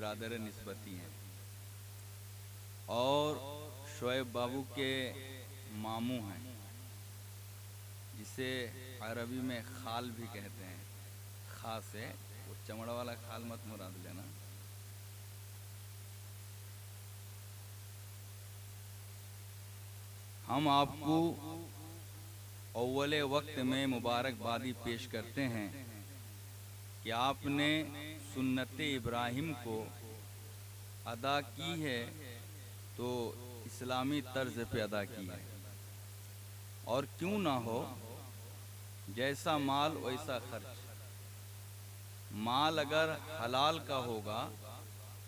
बिरादर निस्बती हैं और शोएब बाबू के मामू हैं, जिसे अरबी में खाल भी कहते हैं। खास है, वो चमड़ा वाला खाल मत मुराद लेना। हम आपको अव्वले वक्त में मुबारकबादी पेश करते हैं कि आपने सुन्नत इब्राहिम को अदा की है तो इस्लामी तर्ज पे अदा की है, और क्यों ना हो, जैसा माल वैसा खर्च। माल अगर हलाल का होगा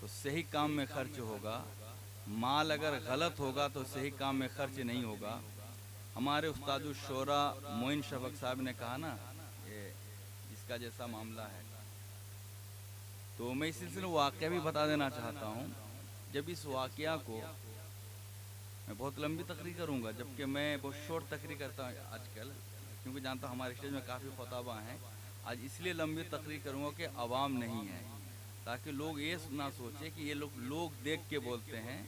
तो सही काम में खर्च होगा, माल अगर गलत होगा तो सही काम में खर्च नहीं होगा। हमारे उस्तादुल शोरा मोइन शफक साहब ने कहा ना, ये इसका जैसा मामला है। तो मैं इस सिलसिले में वाक़या भी बता देना चाहता हूँ। जब इस वाक़या को, मैं बहुत लंबी तकरीर करूँगा, जबकि मैं बहुत शॉर्ट तकरीर करता हूँ आजकल, क्योंकि जानता हूँ हमारे स्टेज में काफ़ी खुताबा हैं। आज इसलिए लंबी तकरीर करूँगा कि आवाम नहीं है, ताकि लोग ये ना सोचे कि ये लोग देख के बोलते हैं।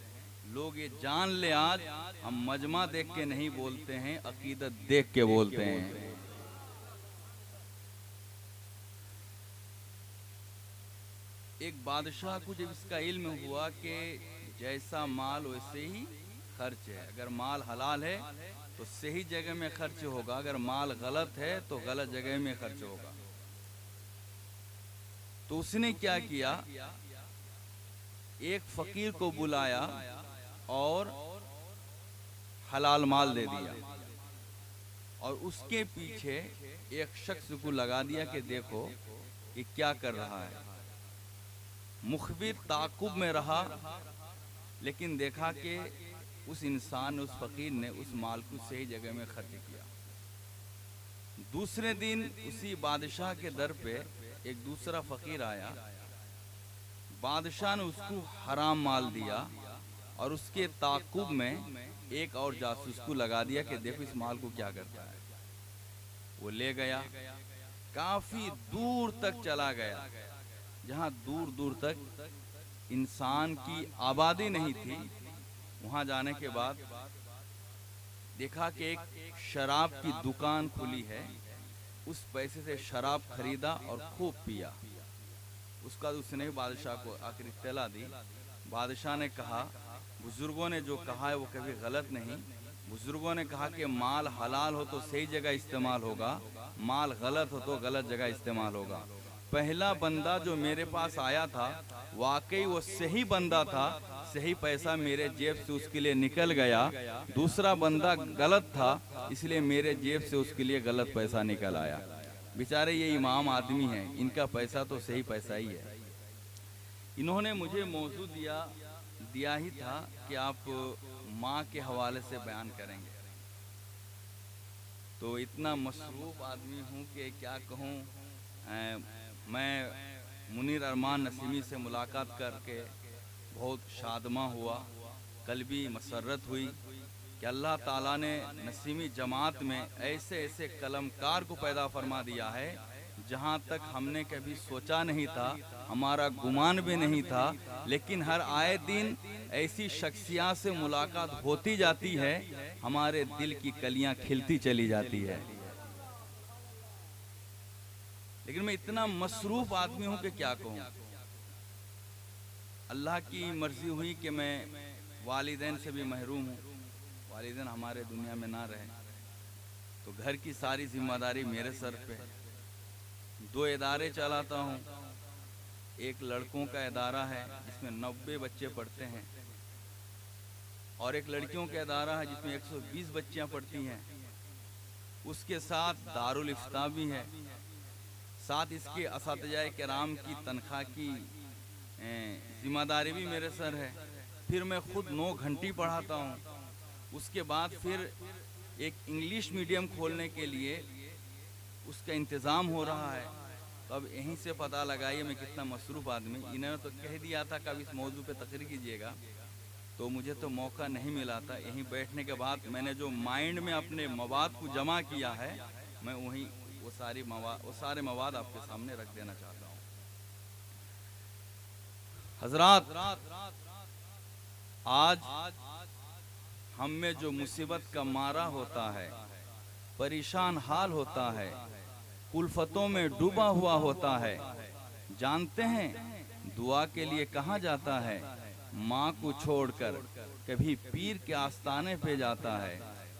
लोग ये जान ले आज हम मजमा देख के नहीं बोलते हैं, अकीदत देख के बोलते हैं। एक बादशाह को जब इसका इल्म हुआ कि जैसा माल वैसे ही खर्च है, अगर माल हलाल है तो सही जगह में खर्च होगा, अगर माल गलत है तो गलत जगह में खर्च होगा। तो उसने क्या किया, एक फकीर को बुलाया और हलाल माल दे दिया, और उसके पीछे एक शख्स को लगा दिया कि देखो ये क्या कर रहा है। मुखबिर ताकुब में रहा, लेकिन देखा कि उस इंसान ने, उस फकीर ने उस माल को सही जगह में खर्च किया। दूसरे दिन उसी बादशाह के दर पे एक दूसरा फकीर आया। बादशाह ने उसको हराम माल दिया और उसके ताकुब में एक और जासूस को लगा दिया कि देखो इस माल को क्या करता है। वो ले गया, काफी दूर तक चला गया, जहां दूर दूर तक इंसान की आबादी नहीं थी। वहां जाने के बाद देखा कि एक शराब की दुकान खुली है। उस पैसे से शराब खरीदा और खूब पिया। उसका उसने बादशाह को आखिर इत्तला दी। बादशाह ने कहा, बुजुर्गों ने जो कहा है वो कभी गलत नहीं। बुजुर्गों ने कहा कि माल हलाल हो तो सही जगह इस्तेमाल होगा, माल गलत हो तो गलत जगह इस्तेमाल होगा। पहला बंदा जो मेरे पास आया था वाकई वो सही बंदा था, सही पैसा मेरे जेब से उसके लिए निकल गया। दूसरा बंदा गलत था, इसलिए मेरे जेब से उसके लिए गलत पैसा निकल आया। बेचारे ये इमाम आदमी हैं, इनका पैसा तो सही पैसा ही है। इन्होंने मुझे मौजू दिया ही था कि आप माँ के हवाले से बयान करेंगे। तो इतना मसरूफ आदमी हूँ कि क्या कहूँ। मैं मुनीर अरमान नसीमी से मुलाकात करके बहुत शादमा हुआ, कल्बी मसरत हुई कि अल्लाह ताला ने नसीमी जमात में ऐसे ऐसे कलमकार को पैदा फरमा दिया है जहाँ तक हमने कभी सोचा नहीं था, हमारा गुमान भी नहीं था। लेकिन हर आए दिन ऐसी शख्सियत से मुलाकात होती जाती है, हमारे दिल की कलियां खिलती चली जाती है। लेकिन मैं इतना मसरूफ आदमी हूं कि क्या कहूं। अल्लाह की मर्जी हुई कि मैं वालिदैन से भी महरूम हूँ। वालिदैन हमारे दुनिया में ना रहे तो घर की सारी जिम्मेदारी मेरे सर पे। 2 इदारे चलाता हूँ। एक लड़कों का इदारा है जिसमें 90 बच्चे पढ़ते हैं, और एक लड़कियों का इदारा है जिसमें 120 बच्चियाँ पढ़ती हैं। उसके साथ दारुल इफ्ता भी है। साथ इसके असातिज़ाए किराम की तनख्वाह की जिम्मेदारी भी मेरे सर है। फिर मैं खुद 9 घंटी पढ़ाता हूँ। उसके बाद फिर एक इंग्लिश मीडियम खोलने के लिए उसका इंतज़ाम हो रहा है। तो अब यहीं से पता लगाइए मैं कितना मसरूफ़ आदमी। इन्होंने तो कह दिया था कब इस मौजू पे तकरीर कीजिएगा, तो मुझे तो मौका नहीं मिला था। यहीं बैठने के बाद मैंने जो माइंड में अपने मवाद को जमा किया है, मैं वहीं वो सारे मवाद आपके सामने रख देना चाहता हूँ। हजरात, आज हम में जो मुसीबत का मारा होता है, परेशान हाल होता है, उल्फतों में डूबा हुआ होता है, जानते हैं दुआ के लिए कहाँ जाता है? माँ को छोड़कर कभी पीर के आस्थाने पे जाता है,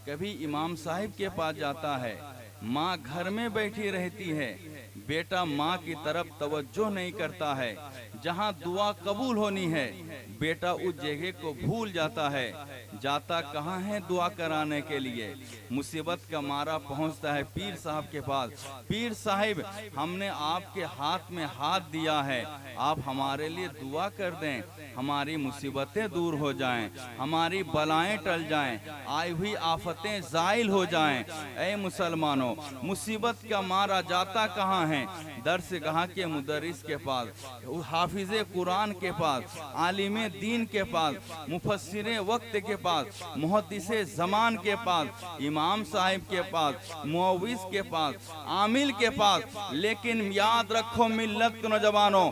कभी इमाम साहिब के पास जाता है। माँ घर में बैठी रहती है, बेटा माँ की तरफ तवज्जो नहीं करता है। जहाँ दुआ कबूल होनी है, बेटा उस जगह को भूल जाता है, जाता कहाँ है दुआ कराने के लिए। मुसीबत का मारा पहुँचता है पीर साहब के पास। पीर साहिब, हमने आपके हाथ में हाथ दिया है, आप हमारे लिए दुआ कर दें, हमारी मुसीबतें दूर हो जाएं, हमारी बलाएं टल जाएं, आई हुई आफतें ज़ाइल हो जाएं। ऐ मुसलमानों, मुसीबत का मारा जाता कहाँ है? दरसगाह के मुदर्रिस के पास, हाफिज़े कुरान के पास, आलिमे दीन के पास, मुफस्सिरे वक्त के पास, मुहद्दिसे ज़मान के पास, इमाम साहिब के पास, मुअव्विज़ के पास, आमिल के पास। लेकिन याद रखो मिल्लत के नौजवानों,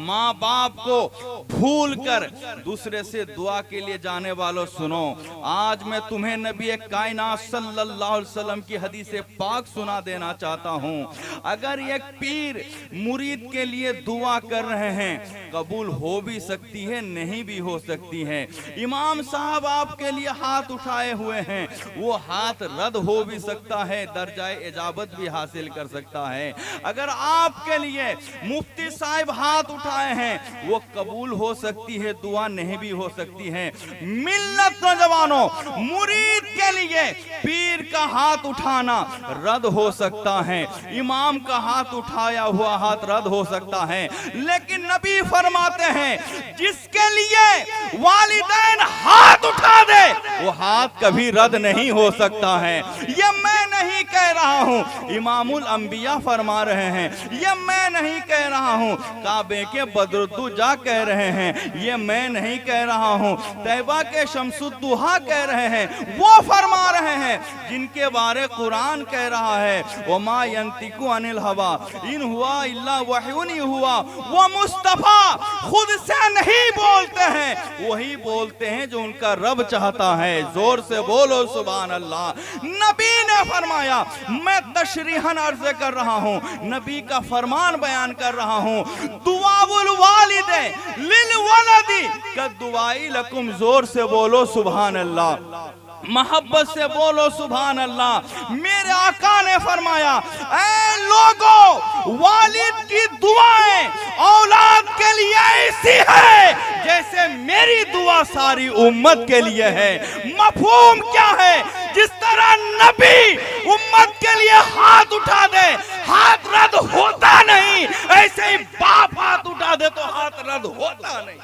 माँ बाप को भूल कर दूसरे से दुआ के लिए जाने वालों सुनो, आज मैं तुम्हें नबी कायनात सल्लल्लाहु अलैहि वसल्लम की हदीस पाक सुना देना चाहता हूँ। अगर एक पीर मुरीद के लिए दुआ कर रहे हैं, कबूल हो भी सकती है, नहीं भी हो सकती है। इमाम साहब आपके लिए हाथ उठाए हुए हैं, वो हाथ रद्द हो भी सकता है, दर्जाए इजाबत भी हासिल कर सकता है। अगर आपके लिए मुफ्ती साहब हाथ उठाए हैं, वो कबूल हो सकती है, दुआ नहीं भी हो सकती है। मिल्लत नौजवानों, मुरीद के लिए पीर का हाथ उठाना रद्द हो सकता है, इमाम का हाथ उठाया हुआ हाथ रद्द हो सकता है। लेकिन नबी फरमाते हैं, जिसके लिए वालिदैन हाथ उठा दे, वो हाथ कभी रद्द नहीं हो सकता है। ये मैं नहीं कह रहा हूँ, इमामुल अंबिया फरमा रहे हैं। ये मैं नहीं कह रहा हूँ, काबे के बदरुद्दुजा कह रहे हैं। ये मैं नहीं कह रहा हूँ, तैबा के शम्सुद्दुहा कह रहे हैं। वो फरमा रहे हैं जिनके बारे कुरान कह रहा है, वमा यंतिकु अनिल हवा इन हुआ इल्ला वह्युन हुआ। वो मुस्तफा खुद से नहीं बोलते हैं, वही बोलते हैं जो उनका रब चाहता है। जोर से बोलो सुभान अल्लाह। नबी ने फरमाया, मैं तशरीहन अर्ज कर रहा हूँ, नबी का फरमान बयान कर रहा हूँ, दुआउल वालिदे लिल वलदी का दुआई लकुम। जोर से बोलो सुभान अल्लाह, मोहब्बत से बोलो सुभान अल्लाह। मेरे आका ने फरमाया, ऐ लोगों, वालिद की दुआएं औलाद के लिए ऐसी है जैसे मेरी दुआ सारी उम्मत के लिए है। मफहूम क्या है? जिस तरह नबी उम्मत के लिए हाथ उठा दे, हाथ रद्द होता नहीं, ऐसे ही बाप हाथ उठा दे तो हाथ रद्द होता नहीं।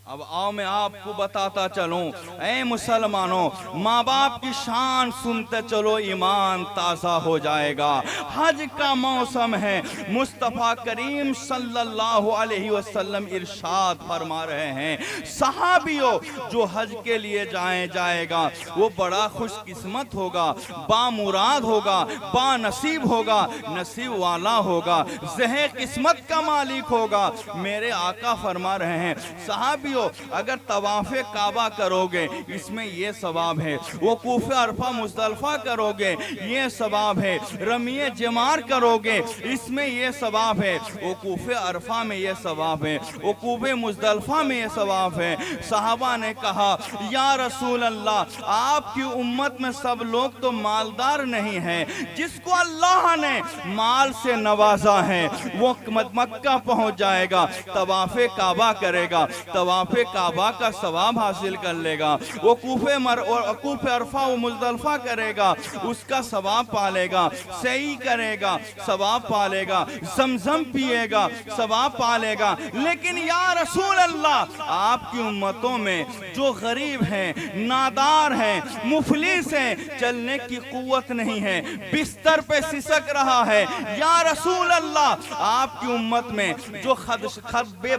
अब आओ मैं आपको बताता चलूं, ऐ मुसलमानों, माँ बाप की शान सुनते चलो, ईमान ताज़ा हो जाएगा। हज का मौसम है, मुस्तफ़ा करीम सल्लल्लाहु अलैहि वसल्लम इरशाद फरमा रहे हैं, सहाबियों जो हज के लिए जाएगा वो बड़ा खुशकिस्मत होगा, बामुराद होगा, बानसीब होगा, नसीब वाला होगा, ज़हे किस्मत का मालिक होगा। मेरे आका फरमा रहे हैं, सहाबियों अगर तवाफ़े काबा करोगे इसमें ये सवाब है, वकूफ़े अरफा मुज़दलिफ़ा करोगे ये सवाब है, रमीए जमार करोगे इसमें ये सवाब है, वकूफ़े अरफा में ये सवाब है, वकूफ़े मुज़दलिफ़ा में ये सवाब है। सहाबा ने कहा, या रसूल अल्लाह, आपकी उम्मत में सब लोग तो मालदार नहीं है, जिसको अल्लाह ने माल से नवाजा है वो मक्का पहुंच जाएगा, तवाफ़े काबा करेगा, तवाफ़े काबा का सवाब हासिल कर लेगा, वो वकूफ़े अरफा व मुज़दलिफ़ा करेगा, उसका सवाब पालेगा, सही करेगा, सवाब पालेगा, ज़मज़म पिएगा, सवाब पालेगा। लेकिन या रसूल अल्लाह, आपकी उम्मतों में जो गरीब हैं, नादार हैं, मुफलिस हैं, चलने की कुव्वत नहीं है, बिस्तर पे सिसक रहा है, या रसूल अल्लाह, आपकी उम्मत में जो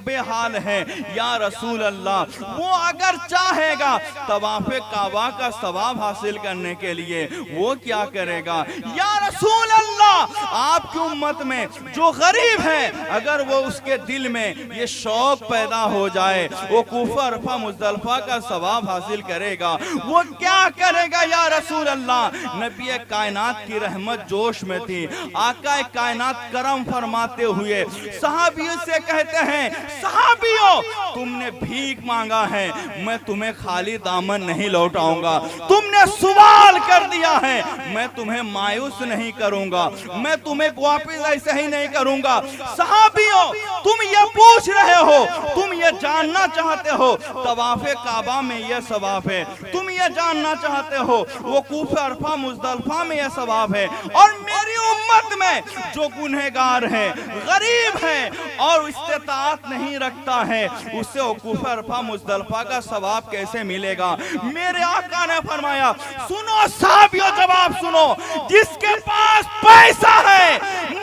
बेहाल है, या रसूल रसूल अल्लाह, वो अगर चाहेगा तवाफ काबा का सवाब हासिल करने के लिए वो क्या करेगा? या रसूल अल्लाह, आपकी उम्मत में जो गरीब है अगर वो उसके दिल में ये शौक पैदा हो जाए वो कूफा अरफा मुज़दलिफा का सवाब हासिल करेगा, वो क्या करेगा या रसूल अल्लाह? नबी कायनात की रहमत जोश में थी, आका कायनात करम फरमाते हुए सहाबियों से कहते हैं, सहाबियों तुमने भीख मांगा है, मैं तुम्हें खाली दामन नहीं लौटाऊंगा। तुमने सवाल कर दिया है, मैं तुम्हें मायूस नहीं करूंगा, मैं तुम्हें वापिस ऐसे ही नहीं करूंगा। सहाबियों तुम ये पूछ रहे हो, तुम ये जानना चाहते हो तवाफे काबा में ये सवाब है, तुम ये जानना चाहते हो वो कूफा अरफा मुज़दलिफा में ये सवाब है, और मेरी उम्मत में जो गुनहगार है, गरीब है और इस्तेताअत नहीं रखता है, उससे वकूफ़ अरफा मुज़दलिफा का सवाब कैसे मिलेगा? मेरे आका ने फरमाया, सुनो साहबियों, जवाब सुनो, जिसके पास पैसा है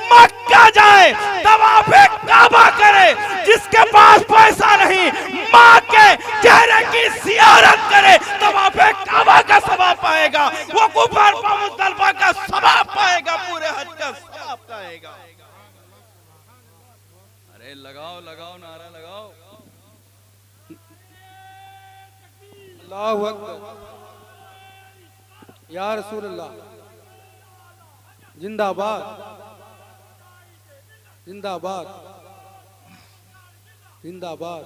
मक्का जाए तवाफ़े काबा करे, जिसके पास पैसा नहीं माँ के चेहरे की ज़ियारत करे तवाफ़े काबा का सवाब पाएगा, वकूफ़ अरफा मुज़दलिफा का सवाब पाएगा, पूरे हज का सवाब पाएगा। अरे लगाओ लगाओ नारा लगाओ। अल्लाहु अकबर, या रसूल अल्लाह, जिंदाबाद जिंदाबाद जिंदाबाद।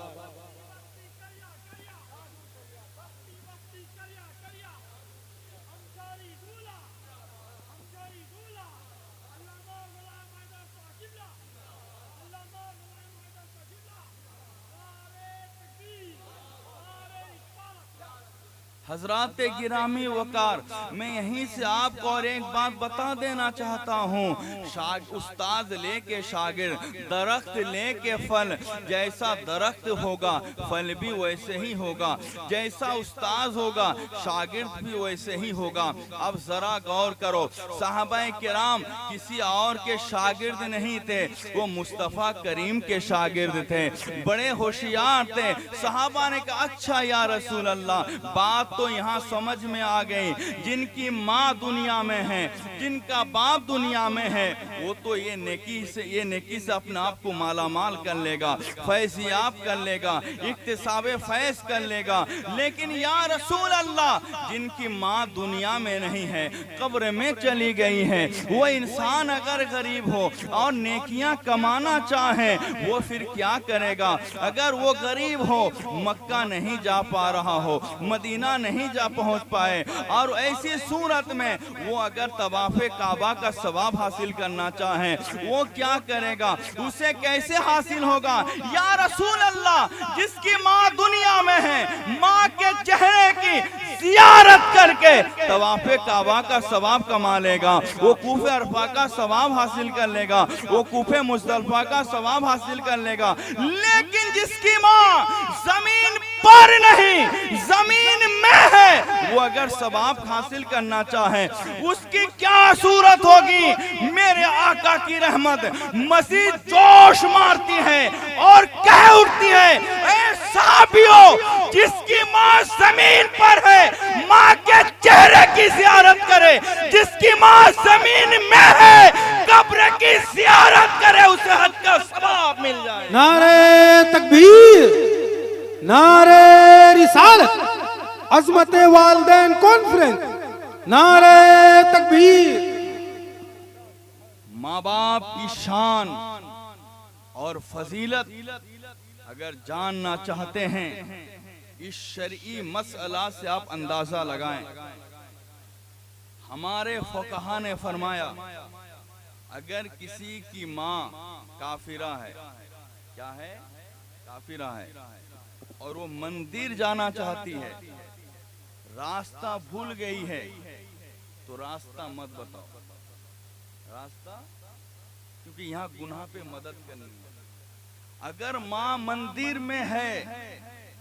हजरात गिरामी वकार, मैं यहीं से आपको और एक बात बता देना चाहता हूँ, उस्ताद लेके शागिर्द, दरख्त लेके फल, जैसा दरख्त होगा फल भी वैसे ही होगा, जैसा उस्ताद होगा शागिर्द भी वैसे ही होगा। अब जरा गौर करो, सहाबाए किराम किसी और के शागिर्द नहीं थे, वो मुस्तफ़ा करीम के शागिर्द थे, बड़े होशियार थे। सहाबा ने कहा, अच्छा या रसूल अल्लाह, बात तो यहाँ समझ में आ गई, जिनकी माँ दुनिया में है, जिनका बाप दुनिया में है, वो तो ये नेकी से अपने आप को माला माल कर लेगा, फैज़याब कर लेगा, इक्तिसाबे फैज़ कर लेगा। लेकिन या रसूल अल्लाह, जिनकी माँ दुनिया में नहीं है, कब्र में चली गई है, वो इंसान अगर गरीब हो और नेकियां कमाना चाहे वो फिर क्या करेगा? अगर वो गरीब हो, मक्का नहीं जा पा रहा हो, मदीना नहीं जा पहुंच पाए, और ऐसी सूरत में वो अगर तवाफ़े काबा का सवाब हासिल करना चाहे वो क्या करेगा? उसे कैसे हासिल होगा? या रसूल अल्लाह, जिसकी माँ दुनिया में है, माँ के चेहरे की ज़ियारत करके तवाफ़े काबा का सवाब कमा लेगा, वो कूफे अरफा का सवाब हासिल कर लेगा, वो कूफे मुज़दलिफा का सवाब हासिल कर लेगा। लेकिन जिसकी माँ जमीन पर नहीं जमीन में है, वो अगर सवाब हासिल करना चाहे उसकी क्या सूरत होगी? मेरे आका की रहमत मज़ीद जोश मारती है और कह उठती है, ऐ साहबियों, जिसकी माँ जमीन पर है माँ के चेहरे की ज़ियारत करे, जिसकी माँ जमीन में है कब्र की ज़ियारत करे, उसे हज का सवाब मिल जाए। नारे तकबीर, नारे रिसालत, अज़मत वालिदैन कॉन्फ्रेंस, नारे तकबीर। माँ बाप की शान और फजीलत अगर जानना चाहते हैं, इस शरई मसला से आप अंदाजा लगाएं। हमारे फुक़हा ने फरमाया, अगर किसी की माँ काफिरा है, क्या है? काफिरा है, और वो मंदिर जाना चाहती है, रास्ता भूल गई है, तो रास्ता मत बताओ, रास्ता, क्योंकि यहाँ गुनाह पे मदद करनी है। अगर माँ मंदिर में है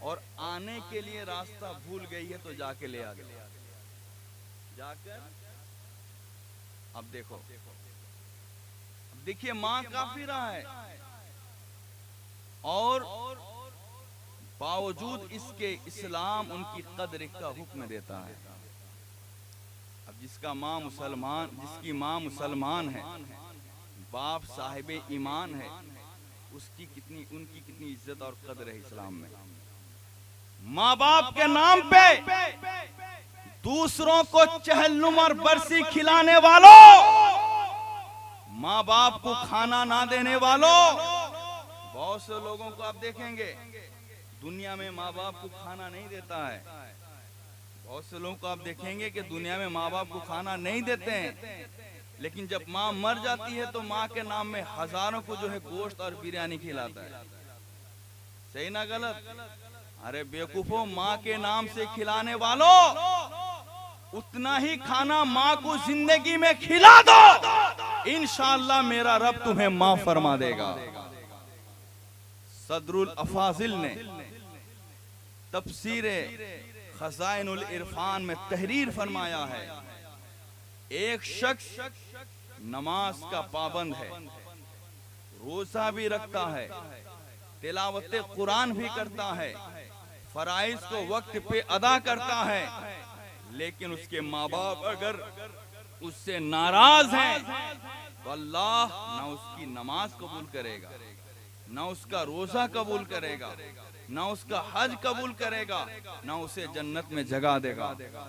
और आने के लिए रास्ता भूल गई है तो जाके ले आ गया, जाकर अब देखो, देखिए माँ काफिरा है और बावजूद इसके इस्लाम उनकी कद्र का हुक्म देता है। अब जिसकी माँ मुसलमान है, बाप साहिब ईमान है, उनकी कितनी इज्जत और कद्र है इस्लाम में। माँ बाप के नाम पे दूसरों को चहलनुम और बरसी खिलाने वालों, माँ बाप को खाना ना देने वालों, बहुत से लोगों को आप देखेंगे दुनिया में माँ बाप को खाना नहीं देता है। बहुत से लोगों को आप देखेंगे कि दुनिया में माँ बाप को खाना नहीं देते हैं, लेकिन जब माँ मर जाती है तो माँ के नाम में हजारों को जो है गोश्त और बिरयानी खिलाता है। सही ना गलत? अरे बेवकूफों, माँ के नाम से खिलाने वालों, उतना ही खाना माँ को जिंदगी में खिला दो, इंशाअल्लाह मेरा रब तुम्हें माफ फरमा देगा। सदरुल अफाजिल ने तफसीर खज़ाइनुल इरफान में तहरीर फरमाया है, एक शख्स नमाज का पाबंद है, रोजा भी रखता है, तिलावत कुरान भी करता है, फराइज को वक्त पे अदा करता है, लेकिन उसके माँ बाप अगर उससे नाराज हैं तो अल्लाह ना उसकी नमाज कबूल करेगा, ना उसका रोजा कबूल करेगा, ना उसका हज कबूल करेगा, ना उसे जन्नत में जगह देगा।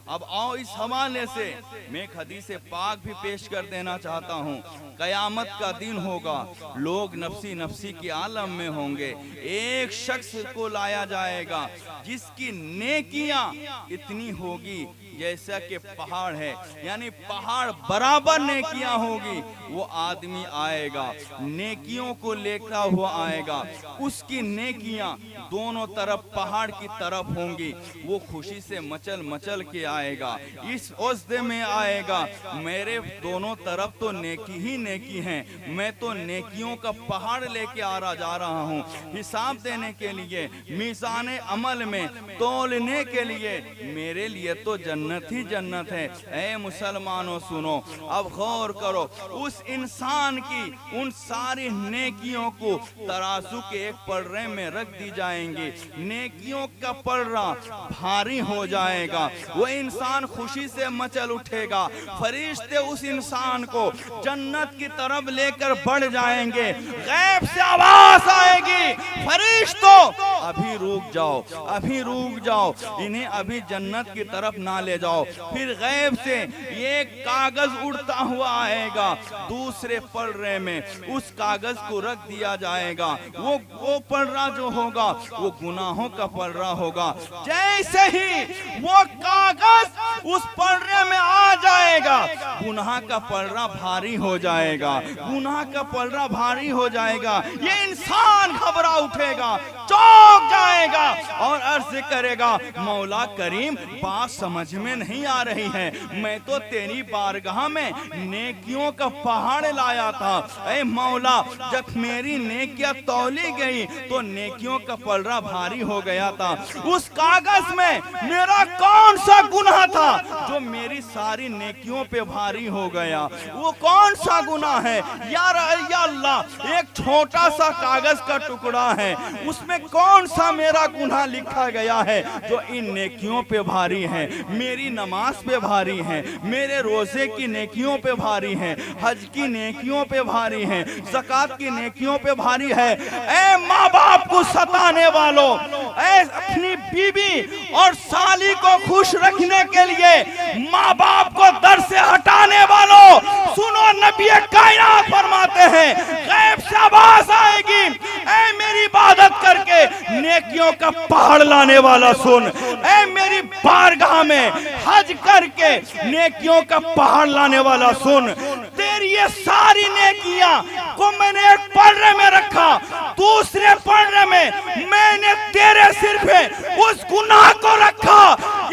अब आओ इस हवाले से मैं एक हदीस पाक भी पेश कर देना चाहता हूँ। कयामत का दिन होगा, लोग नफ्सी नफ्सी के आलम में होंगे। एक शख्स को लाया जाएगा जिसकी नेकियां इतनी होगी जैसा कि पहाड़ है, यानी पहाड़ बराबर नेकियां होगी। वो आदमी आएगा, नेकियों को लेकर हुआ आएगा, उसकी नेकियां दोनों तरफ पहाड़ की तरफ होंगी। वो खुशी से मचल मचल के आएगा, इस ओज़्दे में आएगा, मेरे दोनों तरफ तो नेकी ही नेकी हैं, मैं तो नेकियों का पहाड़ लेके जा रहा हूँ हिसाब देने के लिए, मीज़ाने अमल में तोलने के लिए। मेरे लिए तो जन्नत ही जन्नत है। ऐ मुसलमानों सुनो, अब गौर करो, उस इंसान की उन सारी नेकियों को तराजू के एक पर्रे में रख दी जाएंगी, नेकियों का पर्रा भारी हो जाएगा, वो इंसान खुशी से मचल उठेगा, फरिश्ते उस इंसान को जन्नत की तरफ लेकर बढ़ जाएंगे। गैब से आवाज आएगी, फरिश्तों अभी रुक जाओ, अभी रुक जाओ, इन्हें अभी जन्नत की तरफ ना ले जाओ। फिर गैब से ये कागज उड़ता हुआ आएगा, दूसरे पर्रे में उस कागज को रख दिया जाएगा। वो पर्रा जो होगा वो गुनाहों का पर्रा होगा। जैसे ही वो कागज उस पर्रे में आ जाएगा, गुनाह का पर्रा भारी हो जाएगा, गुनाह का पर्रा भारी हो जाएगा। ये इंसान घबरा उठेगा, चौंक जाएगा और अर्ज करेगा, मौला करीम बात समझ में नहीं आ रही है, मैं तो तेरी बारगाह में नेकियों का पहाड़ लाया था। ऐ मौला, जब मेरी नेकियां तौली गई तो नेकियों का पलड़ा भारी हो गया था। उस कागज में मेरा कौन सा गुनाह था जो मेरी सारी नेकियों पे भारी हो गया? वो कौन सा गुनाह है यार? या अल्लाह, एक छोटा सा कागज का टुकड़ा है, उसमें कौन सा मेरा गुनाह लिखा गया है जो इन नेकियों पे भारी है? मेरी नमाज पे भारी है, मेरे रोजे की नेकियों पे भारी है, हज की नेकियों पे भारी है, ज़कात की नेकियों पे भारी है। ऐ माँ बाप को सताने वालों, ऐ अपनी बीबी और साली को खुश रखने के लिए माँ बाप को दर से हटाने वालों, सुनो, नबी कायनात फरमाते हैं, गैब से आवाज आएगी, ऐ मेरी इबादत करके नेकियों का पहाड़ लाने वाला सुन, ऐ मेरी बारगाह में हज करके नेकियों का पहाड़ लाने वाला सुन, तेरी ये सारी नेकियां को मैंने एक पन्ने में रखा, दूसरे पन्ने में मैंने तेरे सिर पे उस गुनाह को रखा।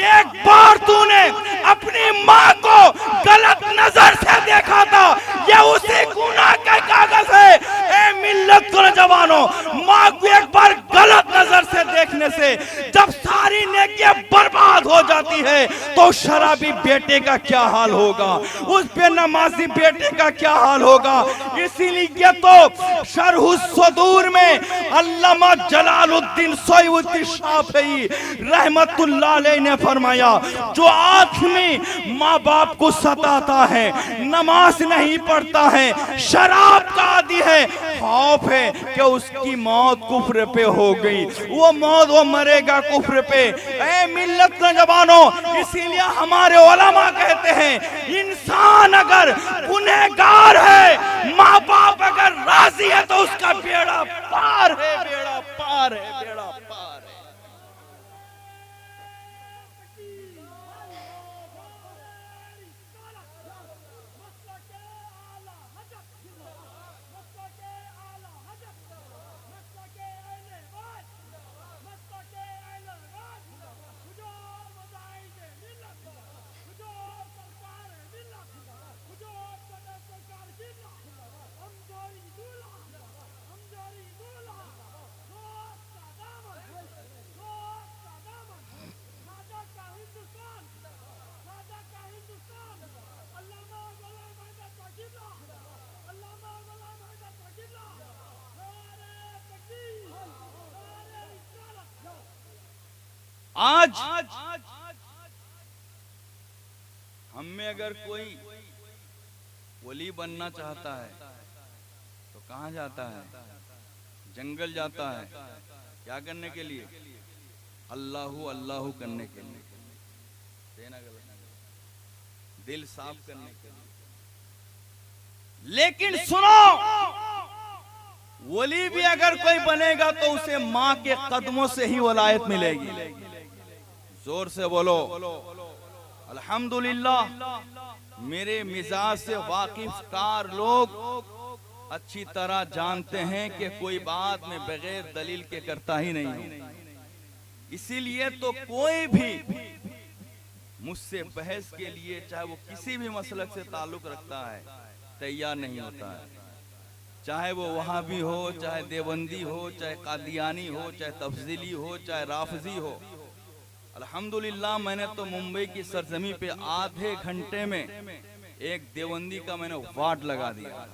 एक बार तूने अपनी माँ को गलत नजर से देखा था, ये उसी गुनाह का कागज है। ए मिल्लत के जवानों, माँ को एक बार गलत नजर से देखने देखने से जब सारी नेकियां बर्बाद हो जाती है तो शराबी बेटे का क्या हाल होगा, उस बेनमाजी बेटे का क्या हाल होगा। इसीलिए तो शरहुस सदूर में अल्लामा जलालुद्दीन सयूती शाफई रहमतुल्लाह अलैह ने फरमाया, जो आदमी माँ बाप को सताता है, नमाज नहीं पढ़ता है, शराब का आदी है, खौफ है कि उसकी मौत कुफ्र पे हो गई, वो मरेगा कुफ्र पे। ए मिल्लत नौजवानों, इसीलिए हमारे उलमा कहते हैं इंसान अगर गुनहगार है, माँ बाप अगर राजी है तो उसका बेड़ा पार है, बेड़ा पार है, बेड़ा पार है। आज हम में अगर कोई वली बनना चाहता है तो कहाँ जाता है? जंगल जाता है। क्या करने के लिए? अल्लाहु अल्लाहु करने के लिए, दिल साफ करने के लिए। लेकिन सुनो, वली भी अगर कोई बनेगा तो उसे माँ के कदमों से ही वलायत मिलेगी। जोर से बोलो अल्हम्दुलिल्लाह। मेरे मिजाज से वाकिफकार लोग अच्छी तरह जानते हैं कि कोई बात में बगैर दलील के करता ही नहीं हूं। इसीलिए तो कोई भी मुझसे बहस के लिए, चाहे वो किसी भी मसलक से ताल्लुक रखता है, तैयार नहीं होता है। चाहे वो वहाबी हो, चाहे देवबंदी हो, चाहे कादियानी हो, चाहे तफजीली हो, चाहे राफजी हो। अल्हम्दुलिल्लाह, मैंने तो मुंबई की सरजमी पे आधे घंटे में एक देवबंदी का मैंने वार्ड लगा दिया।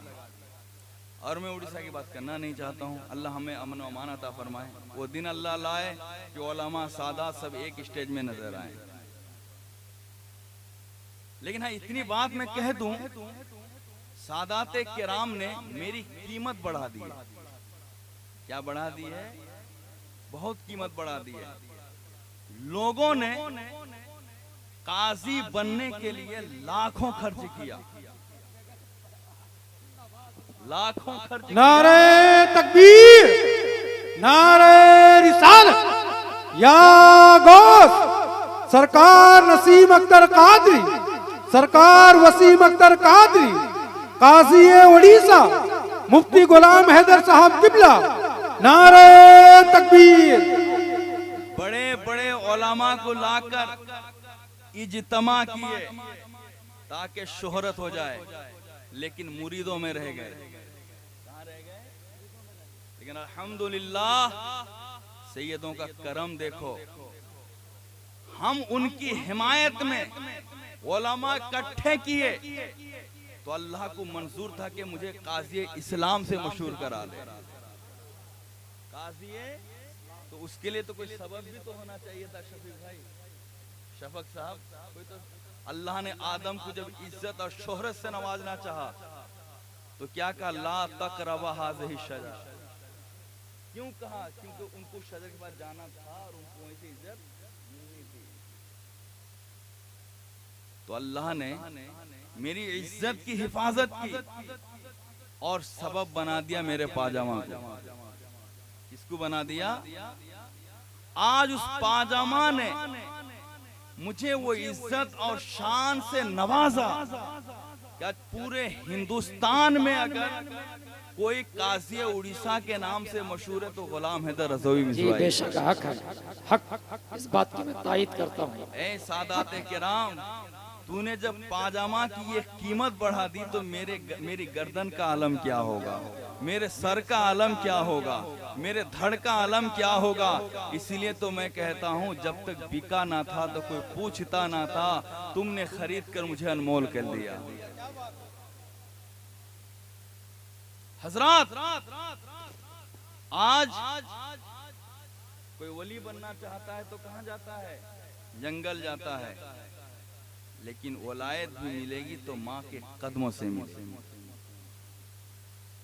और मैं उड़ीसा की बात करना नहीं चाहता हूँ। अल्लाह हमें अमन व अमान अता फरमाए। वो दिन अल्लाह लाए कि उलमा सादात सब एक स्टेज में नजर आए। लेकिन हाँ, इतनी बात मैं कह दूं, सादाते किराम ने मेरी कीमत बढ़ा दी है। क्या बढ़ा दी है? बहुत कीमत बढ़ा दी है। लोगों ने काजी बनने के लिए लाखों खर्च किया, लाखों खर्च किया। नारे तकबीर, नारे रिसालत, या गौस सरकार नसीम अख्तर कादरी, सरकार वसीम अख्तर कादरी, काजी उड़ीसा मुफ्ती गुलाम हैदर साहब किबला, नारे तकबीर। बड़े बड़े उलमा को लाकर इज्तिमा किए ताकि शोहरत हो जाए, लेकिन मुरीदों में रह गए। कहाँ रह गए? लेकिन अल्हम्दुलिल्लाह सैयदों का करम देखो, हम उनकी हिमायत में उलमा इकट्ठे किए तो अल्लाह को मंजूर था कि मुझे काजी इस्लाम से मशहूर करा दे। काजी, तो उसके लिए तो कोई सबब भी तो होना चाहिए था। शफीक भाई, शफक साहब, कोई तो अल्लाह ने आदम को जब इज्जत और शोहरत से नवाजना चाहा तो क्या कहा? ला तक़रबा हाज़िही शजरा। क्यों कहा? क्योंकि उनको शजर के पास जाना था और उनको वहीं से इज्जत मिलनी थी। तो अल्लाह ने मेरी इज्जत की हिफाजत की और सबब बना दिया मेरे पाजामा को। किसको बना दिया? आज उस पाजामा ने मुझे वो इज्जत और शान से नवाजा क्या पूरे हिंदुस्तान में अगर कोई काजी उड़ीसा के नाम से मशहूर है तो गुलाम हैदर रज़वी मिसवाई। बेशक हक है, हक इस बात की मैं तायीद करता हूँ। ए सादाते किराम, तूने जब पाजामा की ये कीमत बढ़ा दी तो मेरी गर्दन का आलम क्या होगा, मेरे सर का आलम क्या होगा, मेरे धड़ का आलम क्या होगा। इसीलिए तो मैं कहता हूँ जब तक बिका ना था तो कोई पूछता ना था, तुमने खरीद कर मुझे अनमोल कर दिया। हजरात, आज कोई वली बनना चाहता है तो कहाँ जाता है? जंगल जाता है। लेकिन वलायत भी मिलेगी तो माँ के कदमों से मिलेगी।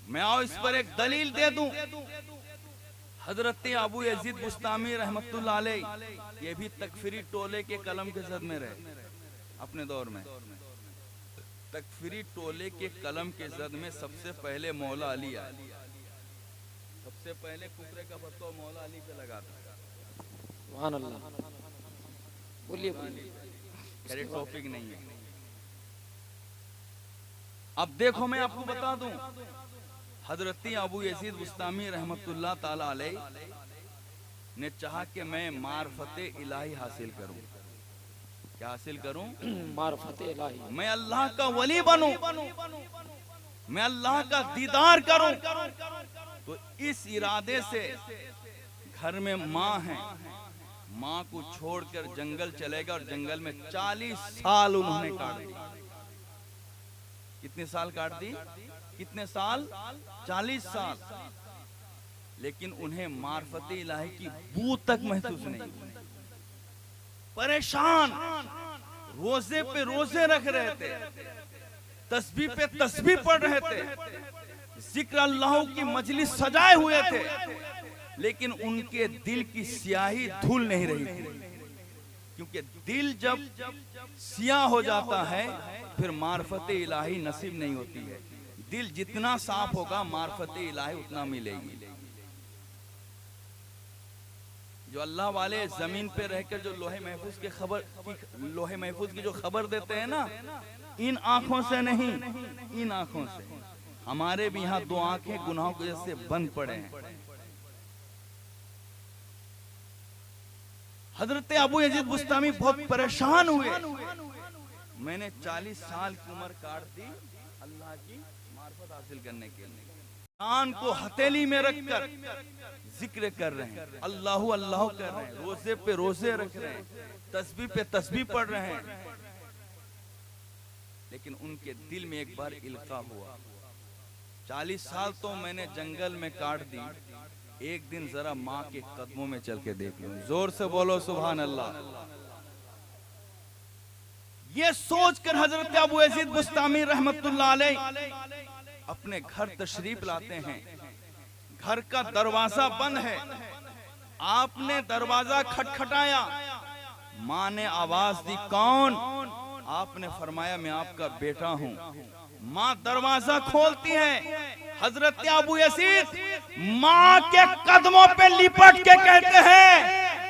मैं आओ इस पर एक दलील दे दूं। हजरत अबू यजीद बुस्तामी रहमतुल्लाह अलैह ये भी तकफीरी टोले के कलम के जद में रहे अपने दौर में। तकफीरी टोले के कलम के जद में सबसे पहले मौला अली आए। सबसे पहले कुफरे का फतवा मौला अली पे लगा था। सुभान अल्लाह। बोलिए बोलिए। खैर टॉपिक नहीं है। अब देखो मैं आपको बता दूं, हजरत अबू यजीद बुस्तामी रहमतुल्लाह ताला अलैह ने चाहा कि मैं मार्फते इलाही हासिल करूं। क्या हासिल करूं? मार्फत इलाही। मैं अल्लाह का वली बनूं, मैं अल्लाह का दीदार करूं। तो इस इरादे से घर में माँ है, माँ को छोड़कर जंगल चलेगा और जंगल में 40 साल उन्होंने काट दी। कितने साल काट दी? कितने साल? 40 साल। लेकिन उन्हें मार्फत इलाही की बू तक महसूस नहीं। परेशान, रोजे पे रोजे रख रहे थे, तस्बीह पे तस्बीह पढ़ रहे थे, जिक्र अल्लाह की मजलिस सजाए हुए थे, लेकिन उनके दिल की स्याही धुल नहीं रही थी। क्योंकि दिल जब सियाह हो जाता है फिर मार्फत इलाही नसीब नहीं होती है। दिल जितना साफ होगा मार्फत इलाही उतना मिलेगी। जो अल्लाह वाले जमीन पे रहकर जो लोहे महफूज की जो खबर देते हैं ना, इन आंखों से नहीं, इन आंखों से। हमारे भी यहाँ 2 आंखें गुनाहों की वजह से बंद पड़े हैं। हजरत अबू यजीद बुस्तामी बहुत परेशान हुए। मैंने 40 साल की उम्र काट दी अल्लाह की मार्फत हासिल करने के लिए। कान को हथेली में रखकर जिक्र कर रहे हैं, अल्लाह अल्लाह कर रहे हैं, रोजे पे रोजे रख रहे हैं, तस्बीह पे तस्बीह पढ़ रहे हैं। लेकिन उनके दिल में एक बार इल्का हुआ, 40 साल तो मैंने जंगल में काट दी, एक दिन जरा माँ के कदमों में चल के देख लूं। जोर से बोलो सुभान अल्लाह। ये सोचकर हजरत अबू यजीद बुस्तामी रहमतुल्लाह अलैह अपने घर तशरीफ लाते हैं। घर का दरवाजा बंद है, आपने दरवाजा खटखटाया, माँ ने आवाज दी, कौन? आपने फरमाया मैं आपका बेटा हूँ। माँ दरवाजा खोलती है, हजरत अबू यजीद माँ के कदमों पे लिपट के कहते हैं,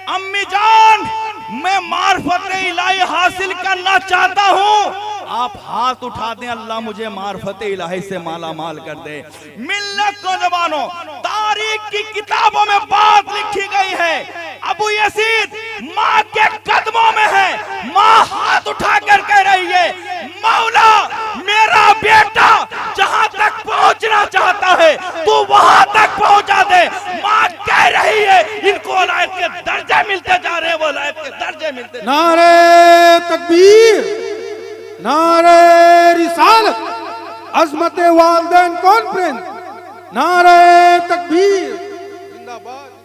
अम्मी जान मैं मार्फत इलाही हासिल करना चाहता हूँ, आप हाथ उठा दें, अल्लाह मुझे मार्फत इलाही से माला माल कर दे। मिल्लत नौजवानों, तारीख की किताबों में बात लिखी गई है, अबू यजीद माँ के कदमों में है, माँ हाथ उठाकर कह रही है, मौला मेरा बेटा जहाँ तक पहुँचना चाहता है तू वहाँ तक पहुँचा दे। माँ कह रही है, इनको वलायत के दर्जे मिलते जा रहे हैं, वलायत के दर्जे मिलते। नारे तकबीर, नारे रिसालत, अजमत वालिदैन कॉन्फ्रेंस, नारे तकबीर जिंदाबाद।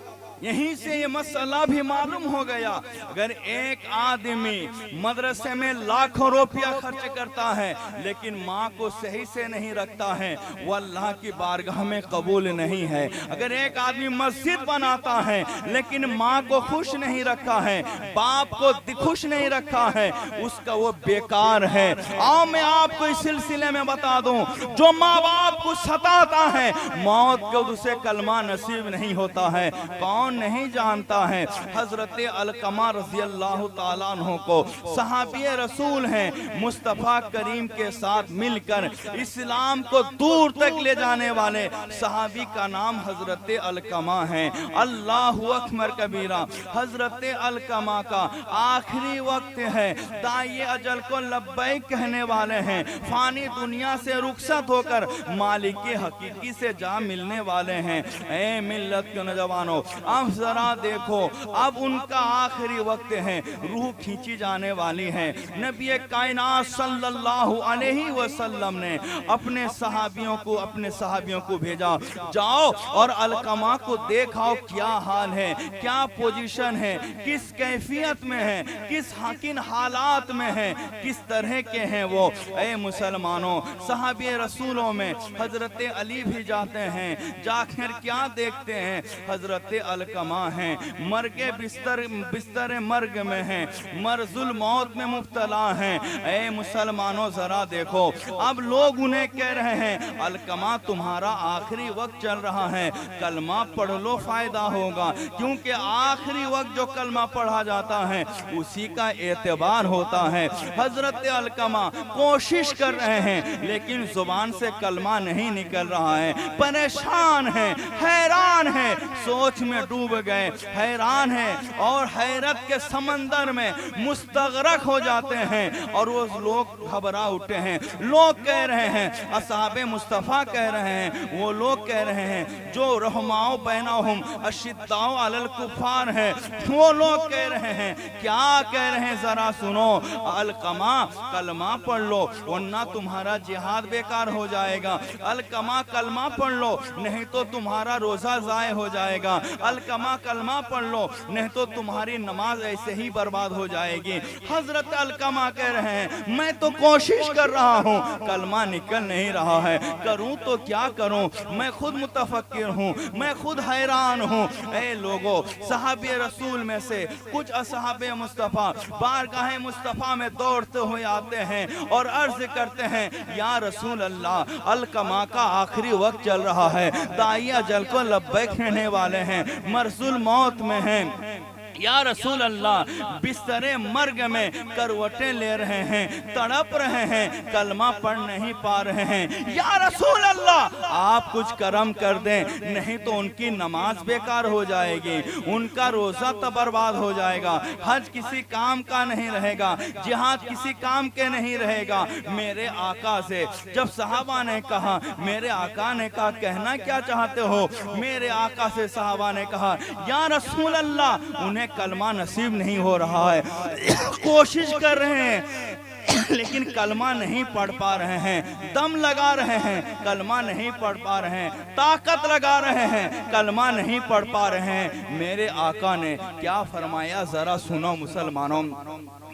यहीं से ये मसला भी मालूम हो गया, अगर एक आदमी मदरसे में लाखों रुपया खर्च करता है लेकिन माँ को सही से नहीं रखता है, वो अल्लाह की बारगाह में कबूल नहीं है। अगर एक आदमी मस्जिद बनाता है लेकिन माँ को खुश नहीं रखा है, बाप को खुश नहीं रखा है, उसका वो बेकार है। आओ मैं आपको इस सिलसिले में बता दूं, जो माँ बाप को सताता है मौत को उसे कलमा नसीब नहीं होता है। कौन कौन नहीं जानता है हजरत अलकमा रजी अल्लाह ताला अन्हु को। सहाबी रसूल हैं, मुस्तफ़ा करीम के साथ मिलकर इस्लाम को दूर तक ले जाने वाले सहाबी का नाम हजरत अलकमा है। अल्लाह अकबर कबीरा। हजरत अलकमा का आखिरी वक्त है, दाई अजल को लब्बैक कहने वाले हैं, फानी दुनिया से रुखसत होकर मालिक हकीकी से जा मिलने वाले हैं। ए मिल्लत के नौजवानों, अब जरा देखो, अब उनका आखिरी वक्त है, रूह खींची जाने वाली है। नबी कायनात सल्लल्लाहु अलैहि वसल्लम ने अपने सहाबियों को भेजा, जाओ और अलकमा को देखाओ क्या हाल है, क्या पोजीशन है, किस कैफियत में है, किन हालात में है, किस तरह के हैं वो। ए मुसलमानों, सहाबी रसूलों में हजरत अली भी जाते हैं, जाकर क्या देखते हैं, हजरत अलकमा हैं, मर्गे बिस्तर मर्ग में हैं, मरजुल मौत में मुब्तला हैं। ए मुसलमानों जरा देखो, अब लोग उन्हें कह रहे हैं अलकमा तुम्हारा आखिरी वक्त चल रहा है, कलमा पढ़ लो फायदा होगा, क्योंकि आखिरी वक्त जो कलमा पढ़ा जाता है उसी का एतबार होता है। हजरत अलकमा कोशिश कर रहे हैं लेकिन जुबान से कलमा नहीं निकल रहा है, परेशान है, हैरान है, सोच में डूब गए, हैरान है और हैरत के समंदर में मुस्तगरक हो जाते हैं। और वो लोग घबरा उठे हैं, लोग कह रहे हैं, असहाबे मुस्तफ़ा कह रहे हैं, वो लोग कह रहे हैं जो रहमाओ बैनहुम अशिद्दाओ अलल कुफार है, वो लोग कह रहे हैं, क्या कह रहे हैं जरा सुनो, अलकमा कलमा पढ़ लो वरना तुम्हारा जिहाद बेकार हो जाएगा, अलकमा कलमा पढ़ लो नहीं तो तुम्हारा रोजा जाए हो जाएगा, अलकमा कलमा पढ़ लो नहीं तो तुम्हारी नमाज ऐसे ही बर्बाद हो जाएगी। हजरत अलकमा कह रहे हैं मैं तो कोशिश कर रहा हूँ, कलमा निकल नहीं रहा है, करूँ तो क्या करूँ, मैं खुद मुतफक्किर हूँ, मैं खुद हैरान हूँ। ऐ लोगो, सहाबे रसूल में से कुछ असहाबे मुस्तफ़ा बारगाह मुस्तफ़ा में दौड़ते हुए आते हैं और अर्ज करते हैं या रसूल अल्लाह, अलकमा का आखिरी वक्त चल रहा है, दाई अजल को लब्बैक कहने वाले हैं, मरजुल मौत में हैं, या रसूल अल्लाह बिस्तरे मर्ग में करवटें ले रहे हैं, तड़प रहे हैं, कलमा पढ़ नहीं पा रहे हैं, या रसूल अल्लाह आप कुछ करम कर दें नहीं तो उनकी नमाज बेकार हो जाएगी, उनका रोजा तो बर्बाद हो जाएगा, हज किसी काम का नहीं रहेगा, जिहाद किसी काम के नहीं रहेगा। मेरे आका से जब सहाबा ने कहा, मेरे आका ने कहा कहना क्या चाहते हो, मेरे आका से सहाबा ने कहा या रसूल अल्लाह उन्हें कलमा नसीब नहीं हो रहा है, कोशिश कर रहे हैं लेकिन कलमा नहीं पढ़ पा रहे हैं, दम लगा रहे हैं, कलमा नहीं पढ़ पा रहे हैं, ताकत लगा रहे हैं, कलमा नहीं पढ़ पा रहे हैं। मेरे आका ने क्या फरमाया जरा सुनो मुसलमानों,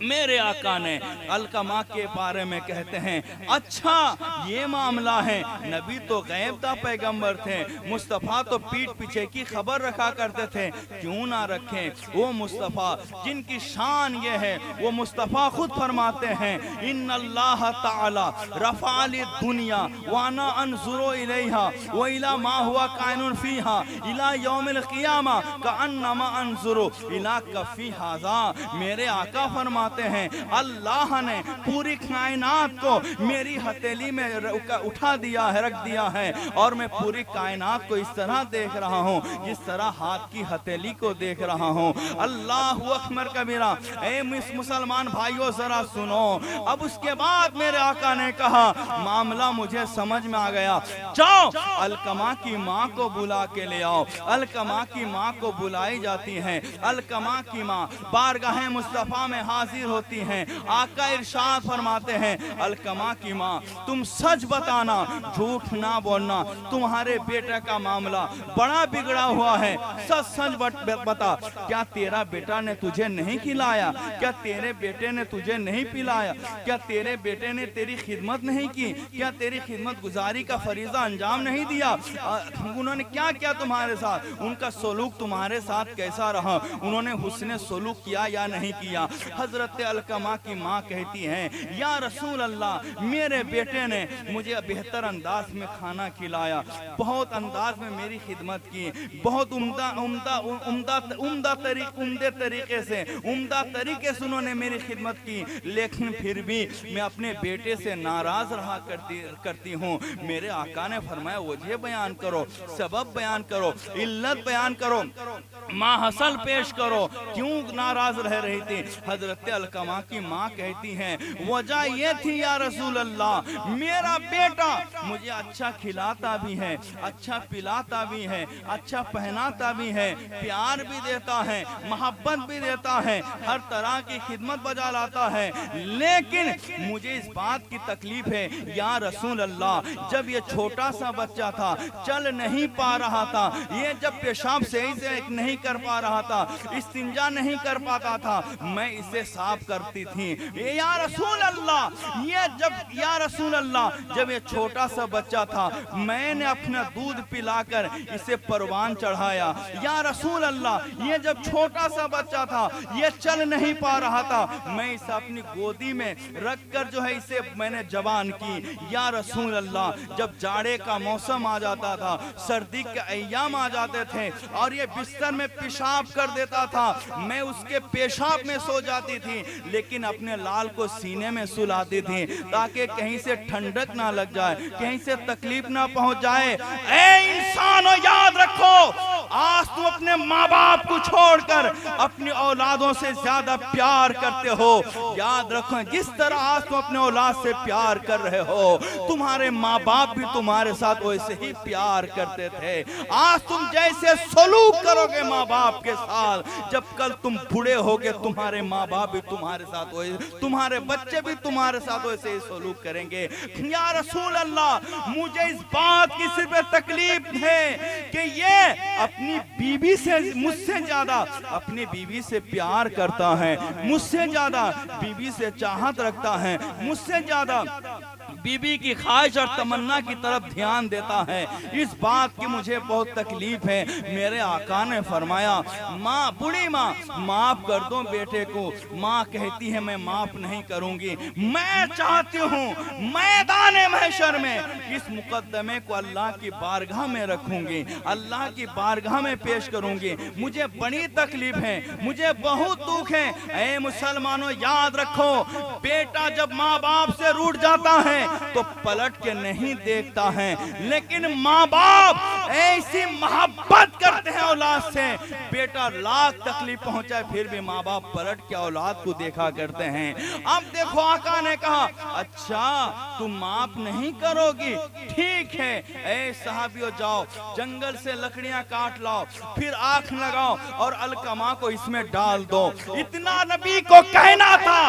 मेरे आका ने अलकमा के बारे में कहते हैं अच्छा ये मामला है, नबी तो गैब दा पैगंबर थे, मुस्तफ़ा तो पीठ पीछे की खबर रखा करते थे, क्यों ना रखें वो मुस्तफ़ा जिनकी शान ये है, वो मुस्तफ़ा खुद फरमाते हैं इन्नल्लाह ताला रफ़अली दुनिया वाना अनज़ुरु इलैहा व इला मा हुवा काइनुन फीहा इला यौमिल क़ियामा कअन्नमा अनज़ुरु इला कफ़ी हाज़ा। मेरे आका फरमाते हैं अल्लाह ने पूरी कायनात को मेरी हथेली में उठा दिया है, रख दिया है, और मैं पूरी कायनात को इस तरह देख रहा हूँ जिस तरह हाथ की हथेली को देख रहा हूँ। अल्लाहु अकबर कबीरा। ए मुसलमान भाइयों जरा सुनो, अब उसके बाद मेरे आका ने कहा मामला मुझे समझ में आ गया, जाओ अलकमा की माँ को बुला के ले आओ। अलकमा की माँ को बुलाई जाती है, अलकमा की माँ बारगाह मुस्तफ़ा में हाजिर होती हैं। आका इरशाद फरमाते हैं अलकमा की माँ तुम सच बताना, झूठ ना बोलना, तुम्हारे बेटे का मामला बड़ा बिगड़ा हुआ है, सच सच बता, क्या तेरा बेटा ने तुझे नहीं खिलाया, क्या तेरे बेटे ने तुझे नहीं पिलाया, क्या तेरे बेटे ने तेरी खिदमत नहीं की? क्या तेरी खिदमत गुजारी का फरीजा अंजाम नहीं दिया? उन्होंने क्या किया तुम्हारे साथ? उनका सलूक तुम्हारे साथ कैसा रहा? उन्होंने हुस्न सलूक किया या नहीं किया? हजरत अलकमा की माँ कहती हैं, या रसूल अल्लाह, मेरे बेटे ने मुझे बेहतर अंदाज में खाना खिलाया, बहुत अंदाज में मेरी खिदमत की, बहुत उम्दे तरीके से उन्होंने मेरी खिदमत की, लेकिन फिर भी मैं अपने बेटे से नाराज रहा करती हूँ। मेरे आका ने फरमाया, वजह बयान करो, सबब बयान करो, इल्लत बयान करो, माहसल पेश करो, क्यों नाराज रह रही थी? हजरत अलकमा की माँ कहती हैं, वजह ये थी या रसूल अल्लाह, मेरा बेटा मुझे अच्छा खिलाता भी है, अच्छा पिलाता भी है, अच्छा पहनाता भी है, प्यार भी देता है, मोहब्बत भी देता है, हर तरह की खिदमत बजा लाता है, लेकिन मुझे इस बात की तकलीफ है या रसूल अल्लाह, जब ये छोटा सा बच्चा था, चल नहीं पा रहा था, ये जब पेशाब सही से नहीं कर पा रहा था, इस्तिंजा नहीं कर पाता था, मैं इसे साफ करती थी। या रसूल अल्लाह, या रसूल अल्लाह, जब ये छोटा सा बच्चा था, मैंने अपना दूध पिलाकर इसे परवान चढ़ाया। या रसूल अल्लाह, ये जब छोटा सा बच्चा था, ये चल नहीं पा रहा था, मैं इसे अपनी गोदी में रखकर जो है इसे मैंने जवान की। या रसूल अल्लाह, जब जाड़े का मौसम आ जाता था, सर्दी के अय्याम आ जाते थे और ये बिस्तर में पेशाब कर देता था, मैं उसके पेशाब में सो जाती थी, लेकिन अपने लाल को सीने में सुलाती थी ताकि कहीं से ठंडक ना लग जाए, कहीं से तकलीफ ना पहुंच जाए। ए इंसानों, याद रखो, आज तुम अपने माँ बाप को छोड़कर अपनी औलादों से ज्यादा प्यार करते हो। याद रखो, जिस तरह आज तुम अपने औलाद से प्यार कर रहे हो, तुम्हारे माँ बाप भी तुम्हारे साथ वैसे ही प्यार करते थे। आज तुम जैसे सलूक करोगे माँ बाप के साथ, जब कल तुम बूढ़े होगे, तुम्हारे माँ बाप भी तुम्हारे साथ वैसे, तुम्हारे बच्चे भी तुम्हारे साथ वैसे ही सलूक करेंगे। या रसूल अल्लाह, मुझे इस बात की सिर्फ तकलीफ है कि ये अपनी बीवी से, मुझसे ज्यादा अपनी बीवी से प्यार करता है, मुझसे ज्यादा बीवी से चाहत रखता है, मुझसे ज्यादा बीबी की ख्वाहिश और तमन्ना की तरफ ध्यान देता है। इस बात की मुझे बहुत तकलीफ है। मेरे आका ने फरमाया, माँ, बूढ़ी माँ, माफ कर दो बेटे को। माँ कहती है, मैं माफ नहीं करूंगी, मैं चाहती हूँ मैदान महशर में इस मुकद्दमे को अल्लाह की बारगाह में रखूंगी, अल्लाह की बारगाह में पेश करूंगी। मुझे बड़ी तकलीफ है, मुझे बहुत दुख है। ऐ मुसलमानों, याद रखो, बेटा जब माँ बाप से रूठ जाता है तो पलट के नहीं देखता है, लेकिन माँ बाप ऐसी मोहब्बत करते हैं औलाद से, बेटा लाख तकलीफ पहुंचाए फिर भी माँ बाप पलट के औलाद को देखा करते हैं। अब देखो, आका ने कहा, अच्छा तुम माफ नहीं करोगी, ठीक है। ऐ साहबियों, जाओ जंगल से लकड़ियां काट लाओ, फिर आंख लगाओ और अलकमा को इसमें डाल दो। इतना नबी को कहना था।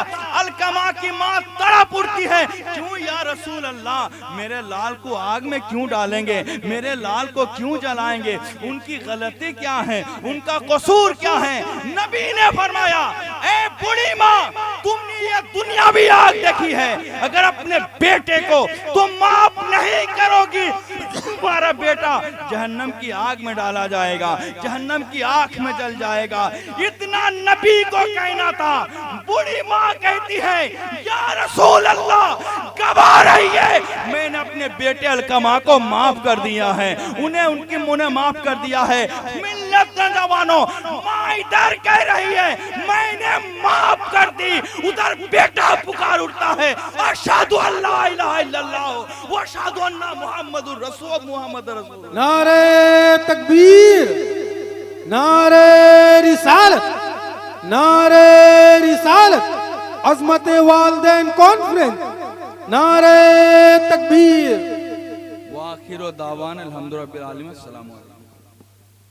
अलकमा की माँ तड़प उठती है, क्यों या रसूल अल्लाह, मेरे लाल को आग में क्यों डालेंगे, मेरे लाल को क्यों जलाएंगे, उनकी गलती क्या है, उनका कसूर क्या है? नबी ने फरमाया, ए बूढ़ी माँ, तुमने ये दुनियावी आग देखी है, अगर अपने बेटे को तुम माफ नहीं करोगी, तुम्हारा बेटा जहन्नम की आग में डाला जाएगा, जहन्नम की आंख में जल जाएगा। इतना नबी को कहना था। बूढ़ी माँ कहती है, या रसूल अल्लाह, घबरा रही है, मैंने अपने बेटे अलकमा को माफ कर दिया है, उन्हें माफ कर दिया है। मिल्लत नौजवानों, माँ इधर कह रही है, मैंने माफ कर दी, उधर बेटा पुकार उठता है, अशहदु अल्ला इलाहा इल्लल्लाह व अशहदु अन्ना मुहम्मदुर रसूल, मुहम्मद रसूल। नारे तकबीर, नारे रिसालत, नारे रिसालत, अज़मत वालिदैन कॉन्फ्रेंस, नारे तकबीर। व आखिर दावान अल्हम्दुलिल्लाह रब्बिल आलमीन। अस्सलामु अलैकुम।